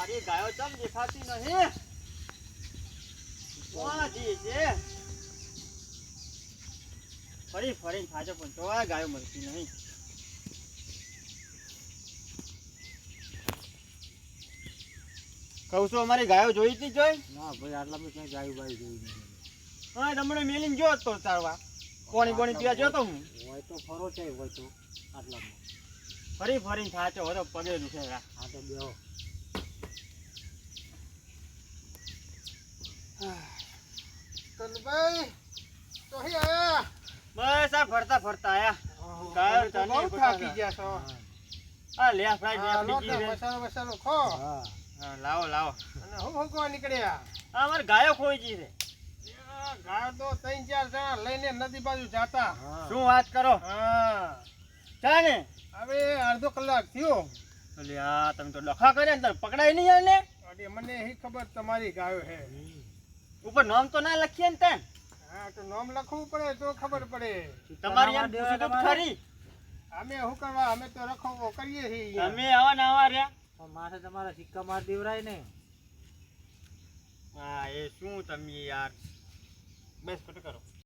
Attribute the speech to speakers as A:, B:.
A: મારી ગાયો ચમ દેખાતી નહીં કોણ જી છે ફરી ફરીને થાજો પણ તો આ ગાયો મળતી નહીં કહું છું અમારી ગાયો જોઈ હતી જોઈ
B: ના ભાઈ આટલામાં ક્યાંય ગાયું બાયું જોઈ નહીં
A: હા તમને મેલીને જો તો ચારવા કોણી બોણી પીવા જોતો હું
B: હોય તો ફરો છે હોય તો આટલામાં
A: ફરી ફરીને થાચો હવે પગે દુખે
B: હા તો બેહો
C: કનભાઈ તો હી આયા
A: બસ આ ફરતા ફરતા આયા ગાયો તને
C: બહુ થાકી ગયા છો
A: આ લે ફ્રાઈ
C: આ
A: લે
C: લોટ
A: બીજી
C: મસાલો મસાલો ખો
B: હા
A: હા લાવો લાવો
C: અને હું ભગવા નીકળ્યા
A: આ અમારી ગાયો ખોઈ ગઈ છે
C: ગાય તો 3-4 જણા લઈને નદી બાજુ જાતા
B: હા
A: શું વાત કરો
C: હા
A: ચાને
C: હવે અડધો કલાક થયો
A: એટલે આ તમે તો ડખા કર્યા ને તારે પકડાય નહીં યાર ને
C: અરે મને એ ખબર તમારી ગાયો છે
A: ઉપર નામ તો ના લખીએ ને તને
C: હા તો નામ લખવું પડે તો ખબર પડે
A: તમારી એમ પૂછ્યું તો ખરી
C: અમે શું કરવા અમે તો રખો કરીએ છીએ અહીંયા.
A: તમે આવા ને આવા રહ્યા
B: પણ માથે તમારા સિક્કા માર દેવરાય ને
A: હા એ શું તમે યાર બસ કટ કરો